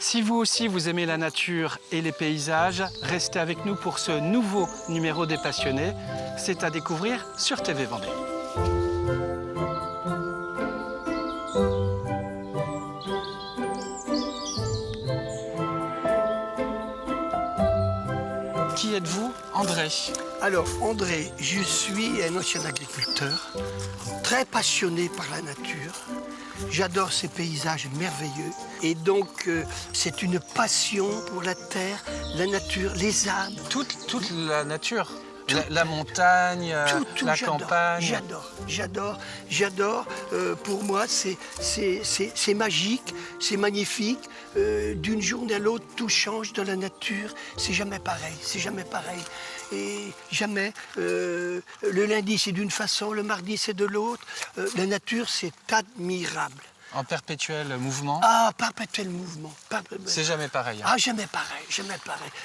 Si vous aussi vous aimez la nature et les paysages, restez avec nous pour ce nouveau numéro des Passionnés. C'est à découvrir sur TV Vendée. Qui êtes-vous, André? Alors, André, je suis un ancien agriculteur, très passionné par la nature. J'adore ces paysages merveilleux. Et donc, c'est une passion pour la terre, la nature, les arbres. Toute la nature, la montagne, la campagne. J'adore. Pour moi, c'est magique, c'est magnifique. D'une journée à l'autre, tout change dans la nature. C'est jamais pareil. Et jamais, le lundi, c'est d'une façon, le mardi, c'est de l'autre. La nature, c'est admirable. En perpétuel mouvement. Ah, perpétuel mouvement. C'est jamais pareil. Ah, jamais pareil.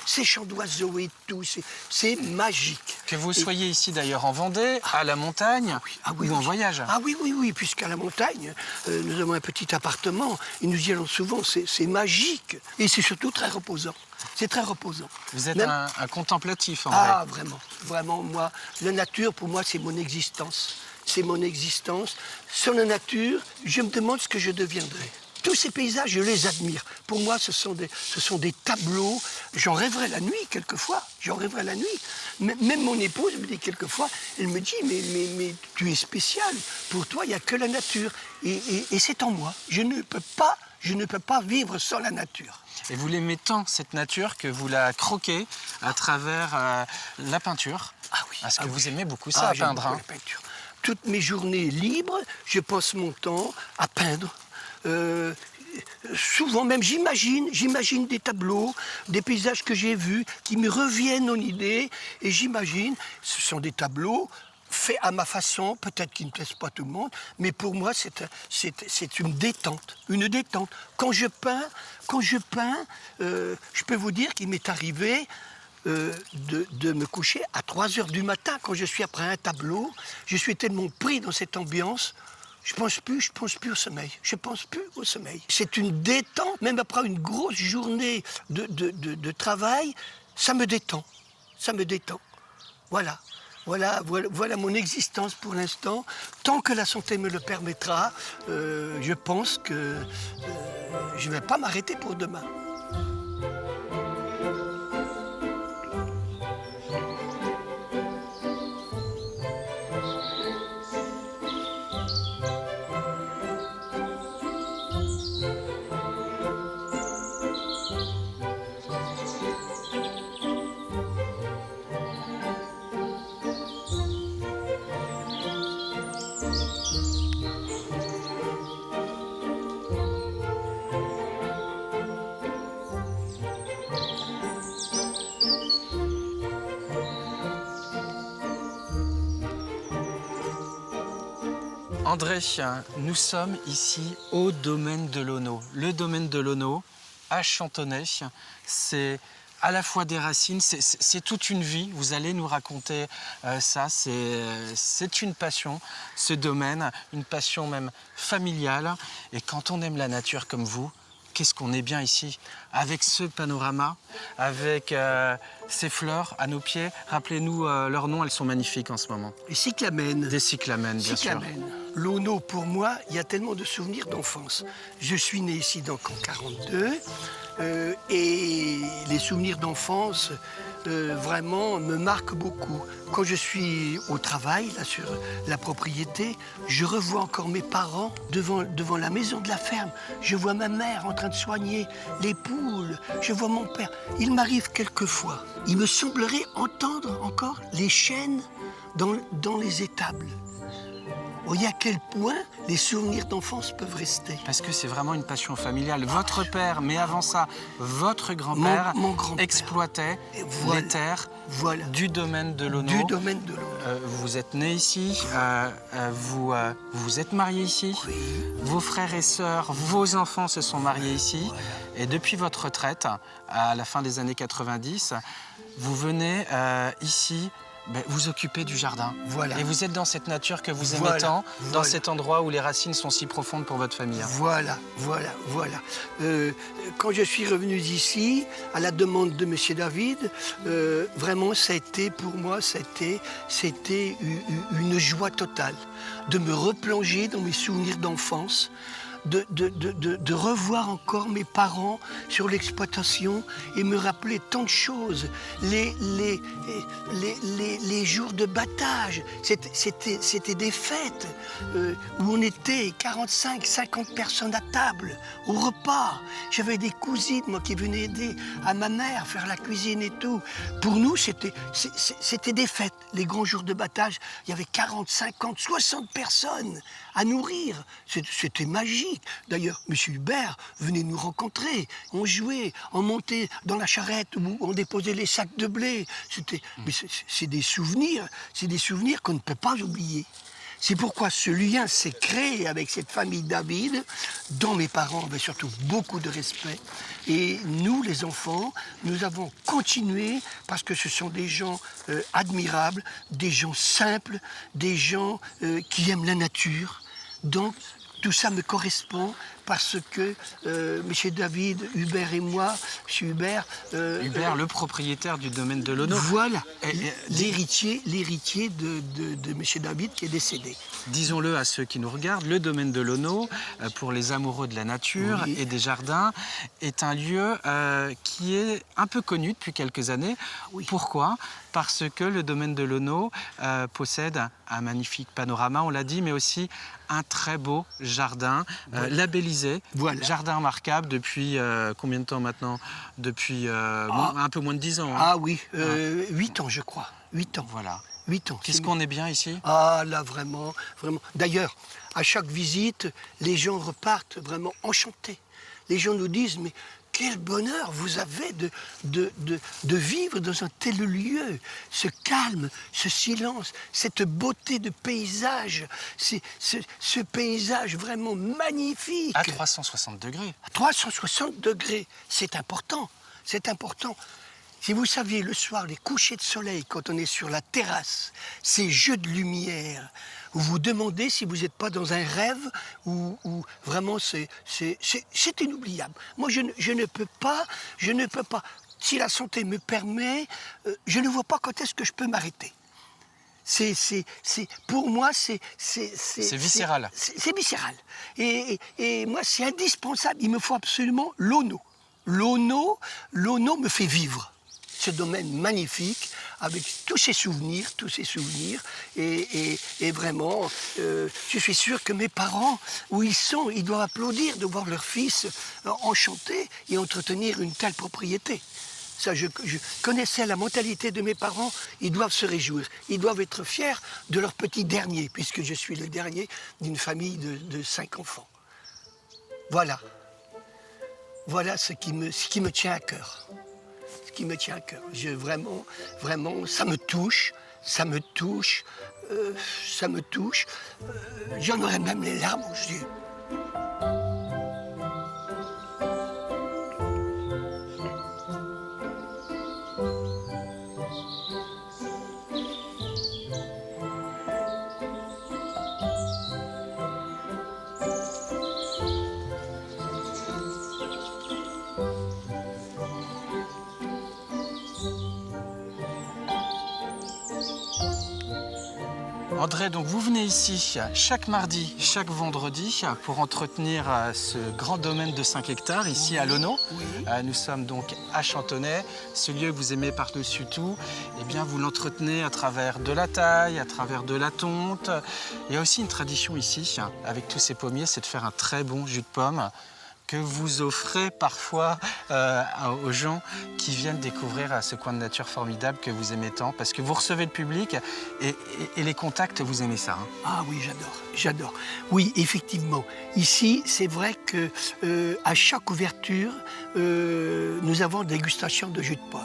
Ces chants d'oiseaux et tout, c'est magique. Que vous soyez ici d'ailleurs en Vendée, à la montagne, ou en voyage. Ah oui, puisqu'à la montagne, nous avons un petit appartement et nous y allons souvent, c'est magique. Et c'est surtout très reposant. C'est très reposant. Vous êtes un contemplatif en vrai. Ah, vraiment, moi, la nature, pour moi, c'est mon existence. C'est mon existence. Sans la nature, je me demande ce que je deviendrai. Tous ces paysages, je les admire. Pour moi, ce sont des tableaux. J'en rêverais la nuit, quelquefois. Même mon épouse me dit quelquefois, elle me dit, mais tu es spécial. Pour toi, il n'y a que la nature. Et c'est en moi. Je ne peux pas vivre sans la nature. Et vous l'aimez tant, cette nature, que vous la croquez à travers la peinture. Ah oui. Parce que vous aimez beaucoup ça, peindre. J'aime beaucoup la peinture. Toutes mes journées libres, je passe mon temps à peindre. Souvent même, j'imagine des tableaux, des paysages que j'ai vus, qui me reviennent en idée. Et j'imagine, ce sont des tableaux faits à ma façon, peut-être qu'ils ne plaisent pas à tout le monde, mais pour moi, c'est une détente. Quand je peins, je peux vous dire qu'il m'est arrivé de me coucher à 3 h du matin quand je suis après un tableau. Je suis tellement pris dans cette ambiance, je pense plus au sommeil. C'est une détente, même après une grosse journée de travail, ça me détend. Voilà mon existence pour l'instant. Tant que la santé me le permettra, je pense que je ne vais pas m'arrêter pour demain. André, nous sommes ici au domaine de l'Auneau. Le domaine de l'Auneau, à Chantonnay, c'est à la fois des racines, c'est toute une vie. Vous allez nous raconter ça, c'est une passion, ce domaine, une passion même familiale. Et quand on aime la nature comme vous, qu'est-ce qu'on est bien ici, avec ce panorama, avec ces fleurs à nos pieds. Rappelez-nous leurs noms, elles sont magnifiques en ce moment. Les cyclamènes. Des cyclamènes, bien sûr. L'Auneau, pour moi, il y a tellement de souvenirs d'enfance. Je suis né ici donc en 1942 et les souvenirs d'enfance vraiment me marquent beaucoup. Quand je suis au travail, là, sur la propriété, je revois encore mes parents devant la maison de la ferme. Je vois ma mère en train de soigner les poules. Je vois mon père. Il m'arrive quelquefois, il me semblerait entendre encore les chênes dans les étables. Vous voyez à quel point les souvenirs d'enfance peuvent rester. Parce que c'est vraiment une passion familiale. Votre père, mais avant ça, votre grand-père mon grand-père exploitait les terres du domaine de l'Auneau. Vous êtes né ici, vous vous êtes marié ici. Oui. Vos frères et sœurs, vos enfants se sont mariés ici. Voilà. Et depuis votre retraite, à la fin des années 90, vous venez ici ben, vous occupez du jardin. Voilà. Et vous êtes dans cette nature que vous aimez Voilà, tant, dans voilà. cet endroit où les racines sont si profondes pour votre famille. Voilà, voilà, voilà. Quand je suis revenu ici, à la demande de Monsieur David, vraiment, ça a été, pour moi, c'était une joie totale de me replonger dans mes souvenirs d'enfance, de revoir encore mes parents sur l'exploitation et me rappeler tant de choses. Les jours de battage, c'était des fêtes où on était 45, 50 personnes à table, au repas. J'avais des cousines, moi, qui venaient aider à ma mère faire la cuisine et tout. Pour nous, c'était des fêtes. Les grands jours de battage, il y avait 40, 50, 60 personnes à nourrir. C'était magique. D'ailleurs, M. Hubert venait nous rencontrer. On jouait, on montait dans la charrette où on déposait les sacs de blé. Mais c'est des souvenirs qu'on ne peut pas oublier. C'est pourquoi ce lien s'est créé avec cette famille David, dont mes parents avaient surtout beaucoup de respect. Et nous, les enfants, nous avons continué parce que ce sont des gens admirables, des gens simples, des gens qui aiment la nature. Donc, tout ça me correspond parce que M. David, Hubert et moi, M. Hubert... Hubert, le propriétaire du domaine de l'Ono. Voilà, l'héritier de M. David qui est décédé. Disons-le à ceux qui nous regardent, le domaine de l'Ono, pour les amoureux de la nature Oui. et des jardins, est un lieu qui est un peu connu depuis quelques années. Oui. Pourquoi ? Parce que le domaine de l'Ono possède un magnifique panorama, on l'a dit, mais aussi un très beau jardin labellisé, Voilà. jardin remarquable depuis combien de temps maintenant ? Depuis un peu moins de 10 ans. Hein. Ah oui, 8 ans je crois, 8 ans. Voilà. 8 ans. Qu'est-ce qu'on est bien ici ? Ah là vraiment, vraiment. D'ailleurs, à chaque visite, les gens repartent vraiment enchantés. Les gens nous disent, mais quel bonheur vous avez de vivre dans un tel lieu. Ce calme, ce silence, cette beauté de paysage, ce paysage vraiment magnifique. À 360 degrés. À 360 degrés, c'est important, c'est important. Si vous saviez, le soir, les couchers de soleil, quand on est sur la terrasse, ces jeux de lumière, vous vous demandez si vous n'êtes pas dans un rêve où vraiment c'est inoubliable. Moi, je ne peux pas, si la santé me permet, je ne vois pas quand est-ce que je peux m'arrêter. Pour moi, c'est viscéral. C'est viscéral. Et moi, c'est indispensable. Il me faut absolument l'Ono. L'Ono me fait vivre ce domaine magnifique avec tous ces souvenirs. Et vraiment, je suis sûr que mes parents, où ils sont, ils doivent applaudir de voir leur fils enchanté et entretenir une telle propriété. Ça, je connaissais la mentalité de mes parents, ils doivent se réjouir. Ils doivent être fiers de leur petit dernier, puisque je suis le dernier d'une famille de 5 enfants. Voilà. Voilà ce qui me tient à cœur. Ce qui me tient à cœur. Vraiment, ça me touche. J'en aurais même les larmes aux yeux. André, donc vous venez ici chaque mardi, chaque vendredi pour entretenir ce grand domaine de 5 hectares ici à l'Ono. Oui. Nous sommes donc à Chantonnay, ce lieu que vous aimez par-dessus tout. Eh bien, vous l'entretenez à travers de la taille, à travers de la tonte. Il y a aussi une tradition ici, avec tous ces pommiers, c'est de faire un très bon jus de pomme que vous offrez parfois aux gens qui viennent découvrir ce coin de nature formidable que vous aimez tant, parce que vous recevez le public et les contacts, vous aimez ça. Hein. Ah oui, j'adore. Oui, effectivement. Ici, c'est vrai que à chaque ouverture, nous avons dégustation de jus de pomme.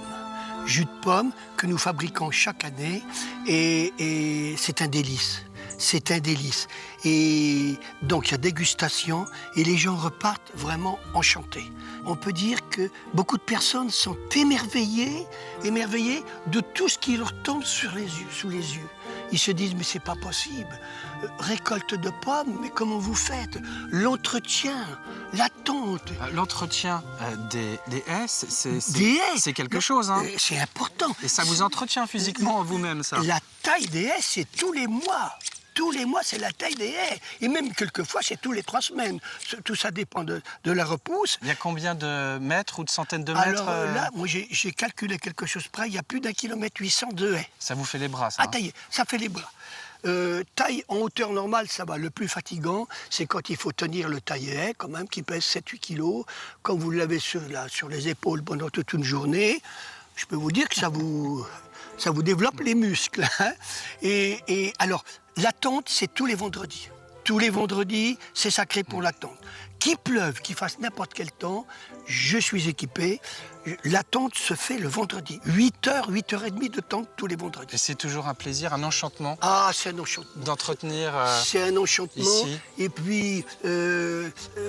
Jus de pomme que nous fabriquons chaque année et c'est un délice. c'est un délice. Et donc il y a dégustation et les gens repartent vraiment enchantés. On peut dire que beaucoup de personnes sont émerveillées de tout ce qui leur tombe sous les yeux. Ils se disent, mais c'est pas possible. Récolte de pommes, mais comment vous faites? L'entretien, l'attente. L'entretien des haies, Des haies, c'est quelque chose. Hein. C'est important. Et ça vous entretient physiquement vous-même, ça? La taille des haies, c'est tous les mois. Tous les mois, c'est la taille des haies. Et même quelquefois, c'est tous les 3 semaines. Tout ça dépend de la repousse. Il y a combien de mètres ou de centaines de mètres? Alors là, moi, j'ai calculé quelque chose près. Il y a plus d'1,8 km de haies. Ça vous fait les bras, ça? À tailler, ça fait les bras. Taille en hauteur normale, ça va. Le plus fatigant, c'est quand il faut tenir le taille-haie, quand même, qui pèse 7-8 kilos. Quand vous l'avez sur les épaules pendant toute une journée, je peux vous dire que ça vous développe les muscles. Hein. Et alors, l'attente, c'est tous les vendredis. Tous les vendredis, c'est sacré pour l'attente. Qu'il pleuve, qu'il fasse n'importe quel temps, je suis équipé. L'attente se fait le vendredi. 8h, 8h30 de tente tous les vendredis. Et c'est toujours un plaisir, un enchantement. Ah, c'est un enchantement. D'entretenir c'est un enchantement. Ici. Et puis,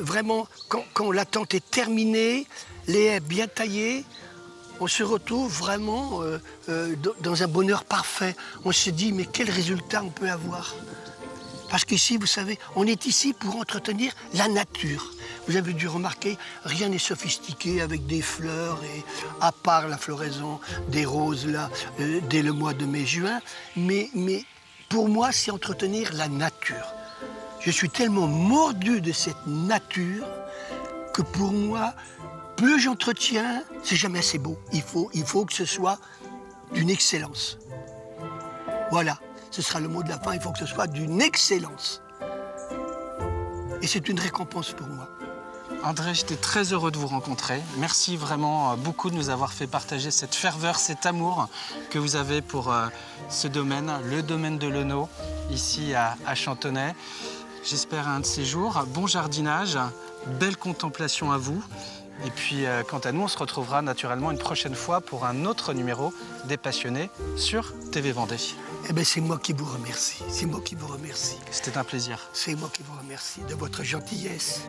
vraiment, quand la tente est terminée, les haies bien taillées, on se retrouve vraiment dans un bonheur parfait. On se dit, mais quel résultat on peut avoir? Parce qu'ici, vous savez, on est ici pour entretenir la nature. Vous avez dû remarquer, rien n'est sophistiqué avec des fleurs, et à part la floraison des roses là, dès le mois de mai-juin. Mais pour moi, c'est entretenir la nature. Je suis tellement mordu de cette nature que pour moi, plus j'entretiens, c'est jamais assez beau. Il faut que ce soit d'une excellence. Voilà. Ce sera le mot de la fin, il faut que ce soit d'une excellence. Et c'est une récompense pour moi. André, j'étais très heureux de vous rencontrer. Merci vraiment beaucoup de nous avoir fait partager cette ferveur, cet amour que vous avez pour ce domaine, le domaine de l'Auneau, ici à Chantonnay. J'espère un de ces jours. Bon jardinage, belle contemplation à vous. Et puis, quant à nous, on se retrouvera naturellement une prochaine fois pour un autre numéro des Passionnés sur TV Vendée. Eh bien, c'est moi qui vous remercie. C'est moi qui vous remercie. C'était un plaisir. C'est moi qui vous remercie de votre gentillesse.